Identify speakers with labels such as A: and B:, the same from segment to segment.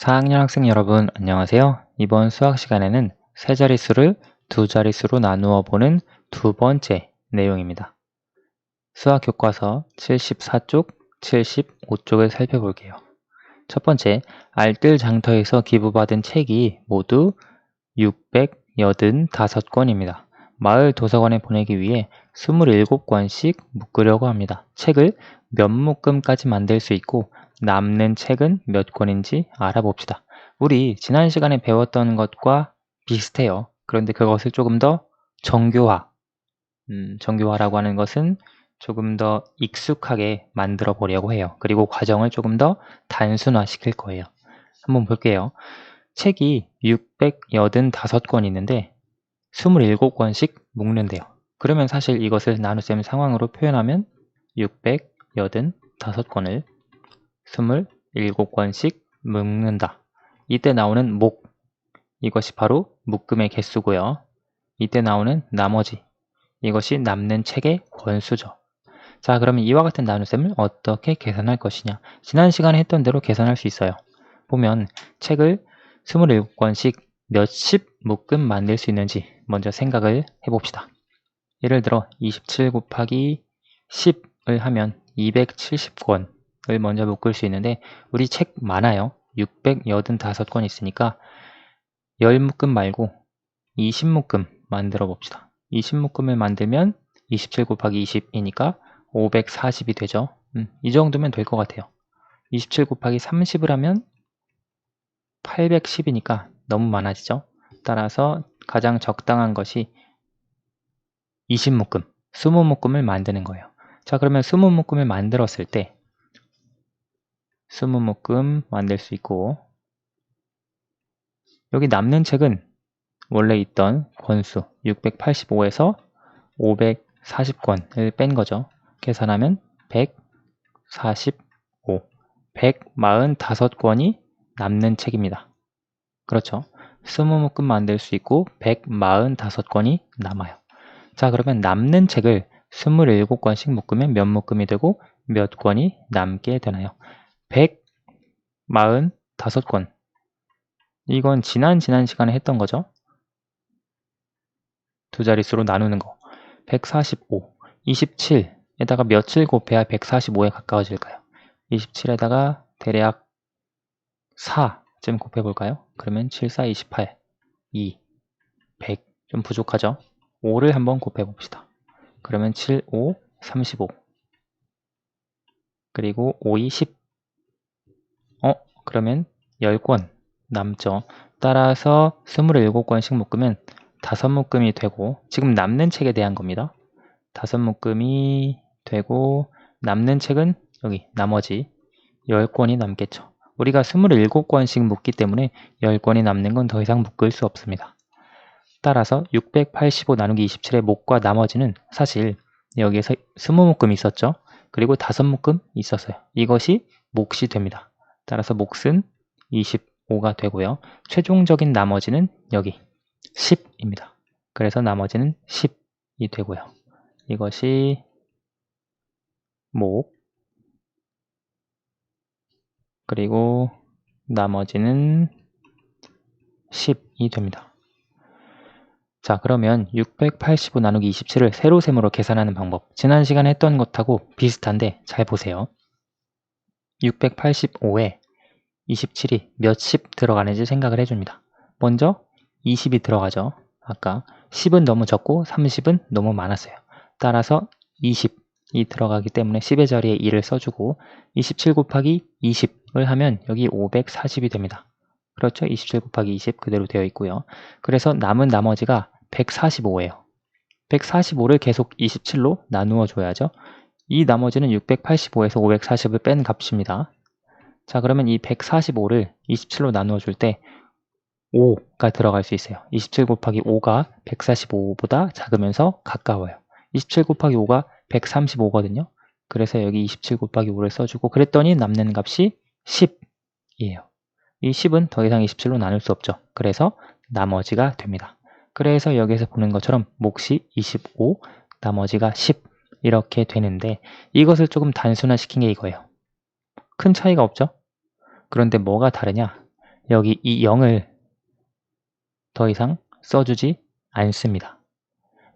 A: 4학년 학생 여러분, 안녕하세요. 이번 수학 시간에는 세 자릿수를 두 자릿수로 나누어 보는 두 번째 내용입니다. 수학 교과서 74쪽, 75쪽을 살펴볼게요. 첫 번째, 알뜰장터에서 기부받은 책이 모두 685권입니다. 마을 도서관에 보내기 위해 27권씩 묶으려고 합니다. 책을 몇 묶음까지 만들 수 있고 남는 책은 몇 권인지 알아봅시다. 우리 지난 시간에 배웠던 것과 비슷해요. 그런데 그것을 조금 더 정교화, 정교화라고 하는 것은 조금 더 익숙하게 만들어 보려고 해요. 그리고 과정을 조금 더 단순화 시킬 거예요. 한번 볼게요. 책이 685권 있는데 27권씩 묶는데요. 그러면 사실 이것을 나눗셈 상황으로 표현하면 685권을 27권씩 묶는다. 이때 나오는 목, 이것이 바로 묶음의 개수고요. 이때 나오는 나머지, 이것이 남는 책의 권수죠. 자, 그러면 이와 같은 나눗셈을 어떻게 계산할 것이냐? 지난 시간에 했던 대로 계산할 수 있어요. 보면 책을 27권씩 몇십 묶음 만들 수 있는지 먼저 생각을 해봅시다. 예를 들어 27 곱하기 10을 하면 270권을 먼저 묶을 수 있는데 우리 책 많아요. 685권 있으니까 10묶음 말고 20묶음 만들어 봅시다. 20묶음을 만들면 27 곱하기 20이니까 540이 되죠. 이 정도면 될 것 같아요. 27 곱하기 30을 하면 810이니까 너무 많아지죠. 따라서 가장 적당한 것이 20묶음, 20묶음을 만드는 거예요. 자, 그러면 20묶음을 만들었을 때 20묶음 만들 수 있고 여기 남는 책은 원래 있던 권수 685에서 540권을 뺀 거죠. 계산하면 145, 145권이 남는 책입니다. 그렇죠. 20묶음 만들 수 있고 145권이 남아요. 자, 그러면 남는 책을 27권씩 묶으면 몇 묶음이 되고 몇 권이 남게 되나요? 145권. 이건 지난 시간에 했던 거죠. 두 자릿수로 나누는 거. 145, 27에다가 며칠 곱해야 145에 가까워질까요? 27에다가 대략 4쯤 곱해볼까요? 그러면 7, 4, 28, 2, 100. 좀 부족하죠? 5를 한번 곱해봅시다. 그러면 7, 5, 35. 그리고 5, 2, 10. 그러면 10권 남죠. 따라서 27권씩 묶으면 5묶음이 되고 지금 남는 책에 대한 겁니다. 5묶음이 되고 남는 책은 여기 나머지 10권이 남겠죠. 우리가 27권씩 묶기 때문에 10권이 남는 건 더 이상 묶을 수 없습니다. 따라서 685 나누기 27의 목과 나머지는 사실 여기에서 20묶음이 있었죠. 그리고 5묶음 있었어요. 이것이 몫이 됩니다. 따라서 몫은 25가 되고요. 최종적인 나머지는 여기 10입니다. 그래서 나머지는 10이 되고요. 이것이 목, 그리고 나머지는 10이 됩니다. 자, 그러면 685 나누기 27을 세로셈으로 계산하는 방법. 지난 시간에 했던 것하고 비슷한데 잘 보세요. 685에 27이 몇십 들어가는지 생각을 해줍니다. 먼저 20이 들어가죠. 아까 10은 너무 적고 30은 너무 많았어요. 따라서 20이 들어가기 때문에 10의 자리에 2를 써주고 27 곱하기 20을 하면 여기 540이 됩니다. 그렇죠? 27 곱하기 20 그대로 되어 있고요. 그래서 남은 나머지가 145예요. 145를 계속 27로 나누어 줘야죠. 이 나머지는 685에서 540을 뺀 값입니다. 자, 그러면 이 145를 27로 나누어 줄 때 5가 들어갈 수 있어요. 27 곱하기 5가 145보다 작으면서 가까워요. 27 곱하기 5가 135거든요. 그래서 여기 27 곱하기 5를 써주고 그랬더니 남는 값이 10이에요. 이 10은 더 이상 27로 나눌 수 없죠. 그래서 나머지가 됩니다. 그래서 여기서 보는 것처럼 몫이 25, 나머지가 10 이렇게 되는데 이것을 조금 단순화시킨 게 이거예요. 큰 차이가 없죠? 그런데 뭐가 다르냐? 여기 이 0을 더 이상 써주지 않습니다.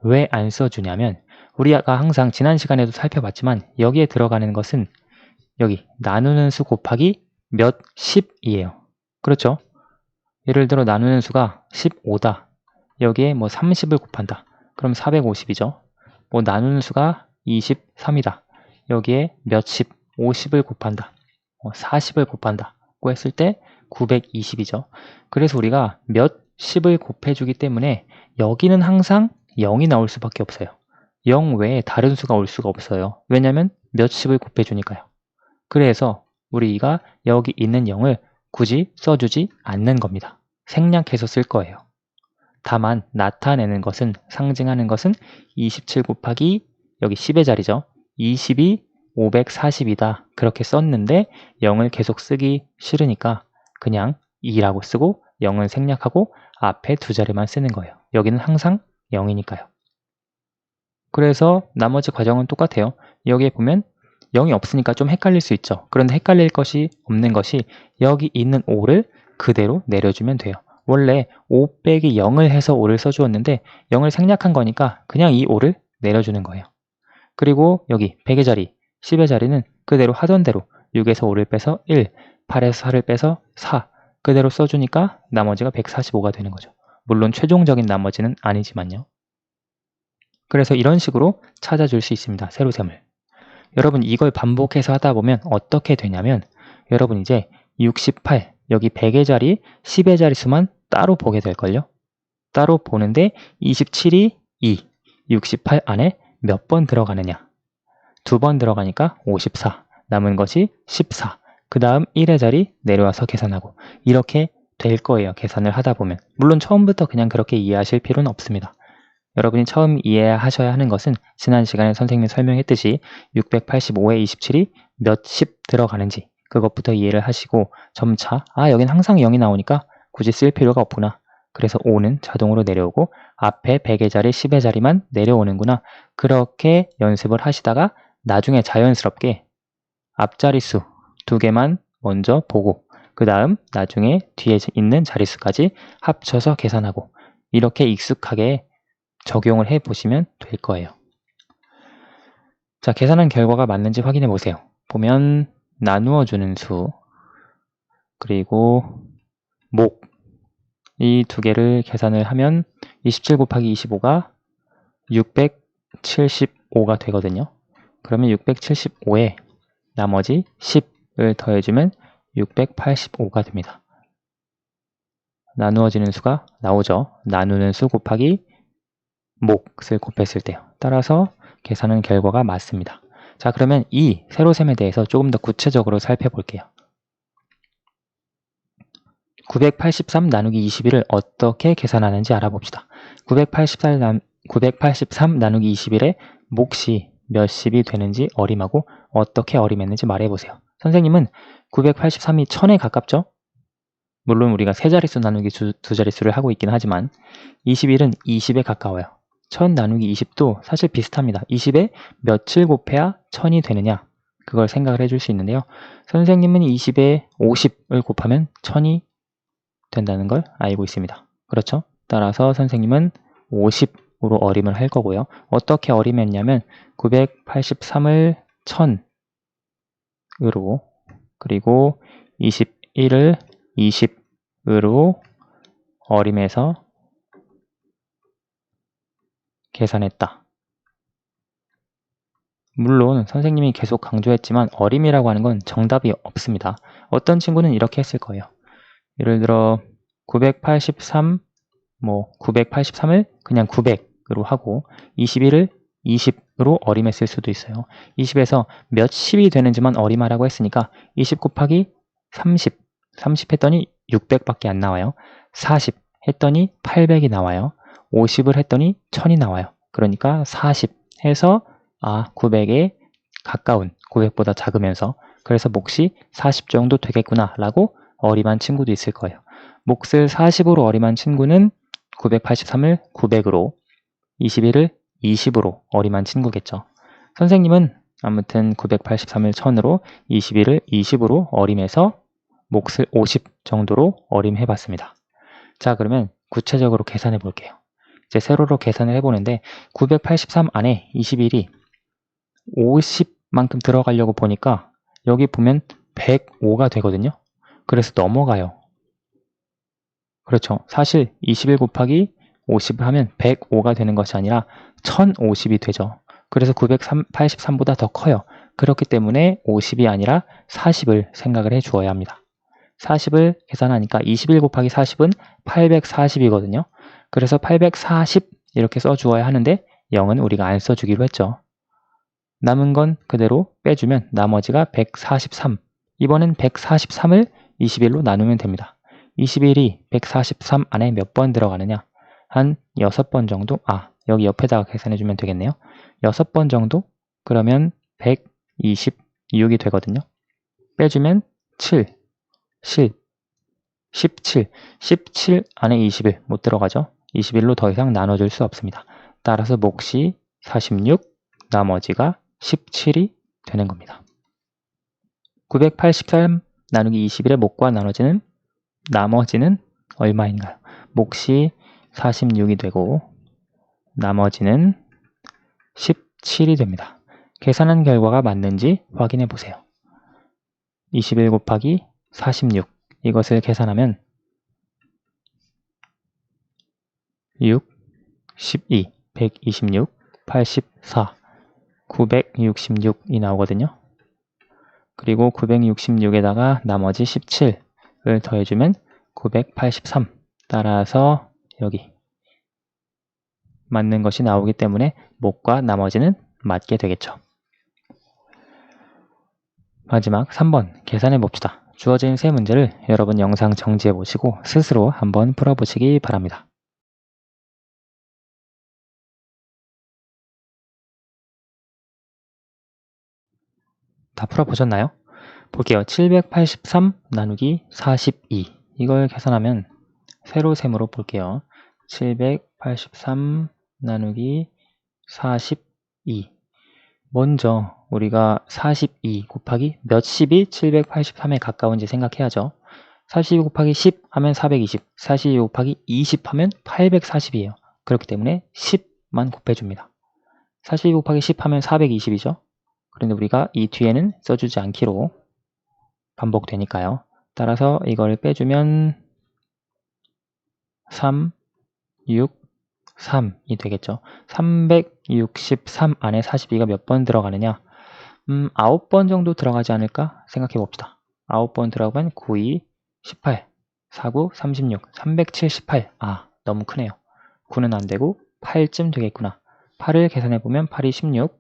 A: 왜 안 써주냐면 우리가 항상 지난 시간에도 살펴봤지만 여기에 들어가는 것은 여기 나누는 수 곱하기 몇 10이에요. 그렇죠? 예를 들어 나누는 수가 15다. 여기에 뭐 30을 곱한다. 그럼 450이죠. 뭐 나누는 수가 23이다. 여기에 몇십, 50을 곱한다. 40을 곱한다고 했을 때 920이죠. 그래서 우리가 몇십을 곱해주기 때문에 여기는 항상 0이 나올 수밖에 없어요. 0 외에 다른 수가 올 수가 없어요. 왜냐면 몇십을 곱해주니까요. 그래서 우리가 여기 있는 0을 굳이 써주지 않는 겁니다. 생략해서 쓸 거예요. 다만 나타내는 것은, 상징하는 것은 27 곱하기 여기 10의 자리죠. 20이 540이다. 그렇게 썼는데 0을 계속 쓰기 싫으니까 그냥 2라고 쓰고 0은 생략하고 앞에 두 자리만 쓰는 거예요. 여기는 항상 0이니까요. 그래서 나머지 과정은 똑같아요. 여기에 보면 0이 없으니까 좀 헷갈릴 수 있죠. 그런데 헷갈릴 것이 없는 것이 여기 있는 5를 그대로 내려주면 돼요. 원래 5 빼기 0을 해서 5를 써주었는데 0을 생략한 거니까 그냥 이 5를 내려주는 거예요. 그리고 여기 100의 자리, 10의 자리는 그대로 하던 대로 6에서 5를 빼서 1, 8에서 4를 빼서 4 그대로 써주니까 나머지가 145가 되는 거죠. 물론 최종적인 나머지는 아니지만요. 그래서 이런 식으로 찾아줄 수 있습니다. 세로셈을. 여러분 이걸 반복해서 하다 보면 어떻게 되냐면 여러분 이제 68, 여기 100의 자리, 10의 자리 수만 따로 보게 될걸요. 따로 보는데 27이 2, 68 안에 몇 번 들어가느냐. 2번 들어가니까 54, 남은 것이 14. 그 다음 1의 자리 내려와서 계산하고 이렇게 될 거예요. 계산을 하다 보면. 물론 처음부터 그냥 그렇게 이해하실 필요는 없습니다. 여러분이 처음 이해하셔야 하는 것은 지난 시간에 선생님이 설명했듯이 685에 27이 몇십 들어가는지 그것부터 이해를 하시고 점차 여긴 항상 0이 나오니까 굳이 쓸 필요가 없구나. 그래서 5는 자동으로 내려오고 앞에 100의 자리, 10의 자리만 내려오는구나. 그렇게 연습을 하시다가 나중에 자연스럽게 앞자리수 2개만 먼저 보고 그 다음 나중에 뒤에 있는 자릿수까지 합쳐서 계산하고 이렇게 익숙하게 적용을 해보시면 될 거예요. 자, 계산한 결과가 맞는지 확인해 보세요. 보면 나누어주는 수 그리고 목 이 두 개를 계산을 하면 27 곱하기 25가 675가 되거든요. 그러면 675에 나머지 10을 더해주면 685가 됩니다. 나누어지는 수가 나오죠. 나누는 수 곱하기 몫을 곱했을 때요. 따라서 계산은 결과가 맞습니다. 자, 그러면 이 세로셈에 대해서 조금 더 구체적으로 살펴볼게요. 983 나누기 21을 어떻게 계산하는지 알아봅시다. 983 나누기 21의 몫이 몇십이 되는지 어림하고 어떻게 어림했는지 말해보세요. 선생님은 983이 1000에 가깝죠? 물론 우리가 세 자릿수 나누기 두 자릿수를 하고 있긴 하지만 21은 20에 가까워요. 1000 나누기 20도 사실 비슷합니다. 20에 몇을 곱해야 1000이 되느냐 그걸 생각을 해줄 수 있는데요. 선생님은 20에 50을 곱하면 1000이 된다는 걸 알고 있습니다. 그렇죠? 따라서 선생님은 50으로 어림을 할 거고요. 어떻게 어림했냐면 983을 1000으로 그리고 21을 20으로 어림해서 계산했다. 물론 선생님이 계속 강조했지만 어림이라고 하는 건 정답이 없습니다. 어떤 친구는 이렇게 했을 거예요. 예를 들어 983을 그냥 900으로 하고 21을 20으로 어림했을 수도 있어요. 20에서 몇십이 되는지만 어림하라고 했으니까 20 곱하기 30 했더니 600밖에 안 나와요. 40 했더니 800이 나와요. 50을 했더니 1000이 나와요. 그러니까 40 해서 900에 가까운 900보다 작으면서 그래서 몫이 40 정도 되겠구나 라고 어림한 친구도 있을 거예요. 몫을 40으로 어림한 친구는 983을 900으로 21을 20으로 어림한 친구겠죠. 선생님은 아무튼 983을 1000으로 21을 20으로 어림해서 몫을 50 정도로 어림해 봤습니다. 자, 그러면 구체적으로 계산해 볼게요. 이제 세로로 계산을 해보는데 983 안에 21이 50만큼 들어가려고 보니까 여기 보면 105가 되거든요. 그래서 넘어가요. 그렇죠. 사실 21 곱하기 50을 하면 105가 되는 것이 아니라 1050이 되죠. 그래서 983보다 더 커요. 그렇기 때문에 50이 아니라 40을 생각을 해 주어야 합니다. 40을 계산하니까 21 곱하기 40은 840이거든요. 그래서 840 이렇게 써주어야 하는데 0은 우리가 안 써주기로 했죠. 남은 건 그대로 빼주면 나머지가 143. 이번엔 143을 21로 나누면 됩니다. 21이 143 안에 몇 번 들어가느냐? 한 6번 정도? 여기 옆에다가 계산해주면 되겠네요. 6번 정도? 그러면 126이 되거든요. 빼주면 7, 17 안에 21 못 들어가죠. 21로 더 이상 나눠줄 수 없습니다. 따라서 몫이 46, 나머지가 17이 되는 겁니다. 983 나누기 21의 몫과 나머지는 얼마인가요? 몫이 46이 되고 나머지는 17이 됩니다. 계산한 결과가 맞는지 확인해 보세요. 21 곱하기 46 이것을 계산하면 6, 12, 126, 84, 966이 나오거든요. 그리고 966에다가 나머지 17을 더해주면 983. 따라서 여기 맞는 것이 나오기 때문에 몫과 나머지는 맞게 되겠죠. 마지막 3번 계산해 봅시다. 주어진 세 문제를 여러분 영상 정지해 보시고 스스로 한번 풀어보시기 바랍니다. 다 풀어보셨나요? 볼게요. 783 나누기 42 이걸 계산하면 세로셈으로 볼게요. 783 나누기 42 먼저 우리가 42 곱하기 몇십이 783에 가까운지 생각해야죠. 42 곱하기 10 하면 420, 42 곱하기 20 하면 840이에요. 그렇기 때문에 10만 곱해줍니다. 42 곱하기 10 하면 420이죠. 그런데 우리가 이 뒤에는 써주지 않기로 반복되니까요. 따라서 이걸 빼주면 3, 6, 3이 되겠죠. 363 안에 42가 몇 번 들어가느냐? 9번 정도 들어가지 않을까 생각해 봅시다. 9번 들어가면 9, 2, 18, 49, 36, 378. 너무 크네요. 9는 안 되고 8쯤 되겠구나. 8을 계산해 보면 8이 16,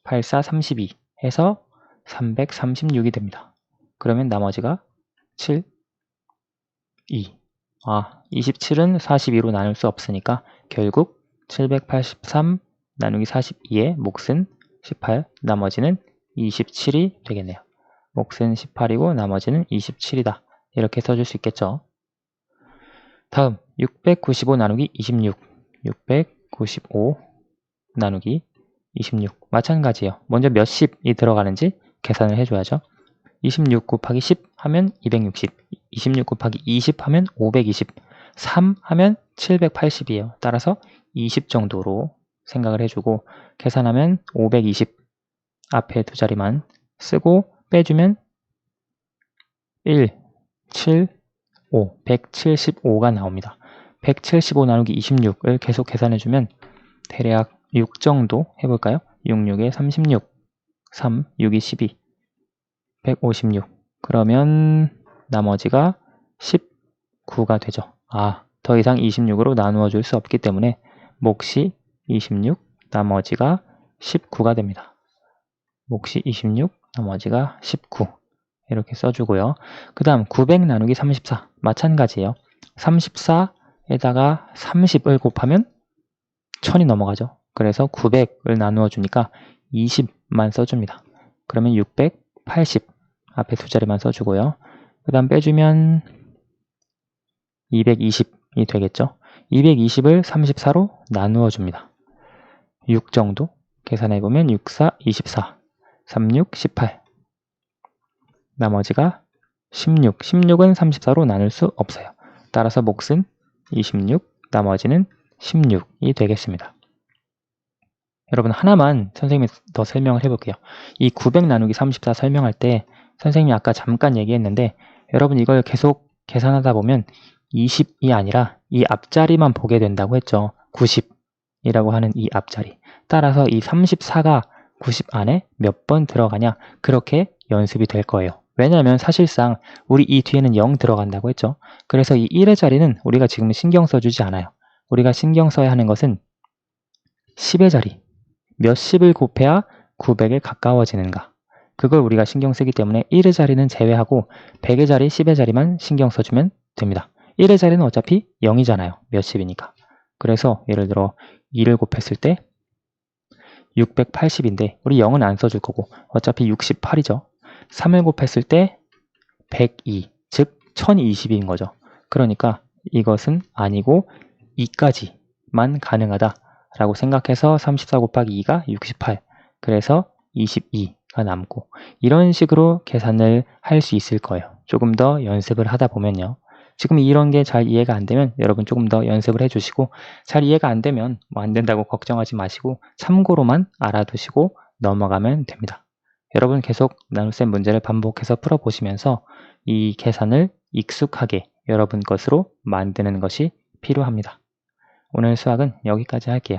A: 8, 4, 32 해서 336이 됩니다. 그러면 나머지가 7, 2. 27은 42로 나눌 수 없으니까 결국 783 나누기 42의 몫은 18, 나머지는 27이 되겠네요. 몫은 18이고 나머지는 27이다. 이렇게 써줄 수 있겠죠. 다음 695 나누기 26 695 나누기 26 마찬가지예요. 먼저 몇십이 들어가는지 계산을 해줘야죠. 26 곱하기 10 하면 260, 26 곱하기 20 하면 520, 3 하면 780이에요. 따라서 20 정도로 생각을 해주고 계산하면 520 앞에 두 자리만 쓰고 빼주면 1, 7, 5, 175가 나옵니다. 175 나누기 26을 계속 계산해주면 대략 6 정도 해볼까요? 6, 6에 36, 3, 6이 12, 156. 그러면 나머지가 19가 되죠. 더 이상 26으로 나누어 줄 수 없기 때문에 몫이 26, 나머지가 19가 됩니다. 몫이 26, 나머지가 19. 이렇게 써주고요. 그 다음 900 나누기 34 마찬가지예요. 34에다가 30을 곱하면 1000이 넘어가죠. 그래서 900을 나누어 주니까 20만 써줍니다. 그러면 680 앞에 두 자리만 써주고요. 그 다음 빼주면 220이 되겠죠. 220을 34로 나누어 줍니다. 6 정도 계산해보면 6, 4, 24, 3, 6, 18 나머지가 16. 16은 34로 나눌 수 없어요. 따라서 몫은 26, 나머지는 16이 되겠습니다. 여러분 하나만 선생님이 더 설명을 해볼게요. 이 900 나누기 34 설명할 때 선생님이 아까 잠깐 얘기했는데 여러분 이걸 계속 계산하다 보면 20이 아니라 이 앞자리만 보게 된다고 했죠. 90이라고 하는 이 앞자리. 따라서 이 34가 90 안에 몇 번 들어가냐 그렇게 연습이 될 거예요. 왜냐하면 사실상 우리 이 뒤에는 0 들어간다고 했죠. 그래서 이 1의 자리는 우리가 지금 신경 써주지 않아요. 우리가 신경 써야 하는 것은 10의 자리, 몇 10을 곱해야 900에 가까워지는가. 그걸 우리가 신경 쓰기 때문에 1의 자리는 제외하고 100의 자리, 10의 자리만 신경 써주면 됩니다. 1의 자리는 어차피 0이잖아요. 몇십이니까. 그래서 예를 들어 2를 곱했을 때 680인데 우리 0은 안 써줄 거고 어차피 68이죠. 3을 곱했을 때 102, 즉 1020인 거죠. 그러니까 이것은 아니고 2까지만 가능하다라고 생각해서 34 곱하기 2가 68, 그래서 22가 남고 이런 식으로 계산을 할 수 있을 거예요. 조금 더 연습을 하다 보면요. 지금 이런 게 잘 이해가 안 되면 여러분 조금 더 연습을 해주시고 잘 이해가 안 되면 뭐 안 된다고 걱정하지 마시고 참고로만 알아두시고 넘어가면 됩니다. 여러분 계속 나눗셈 문제를 반복해서 풀어보시면서 이 계산을 익숙하게 여러분 것으로 만드는 것이 필요합니다. 오늘 수학은 여기까지 할게요.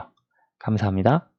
A: 감사합니다.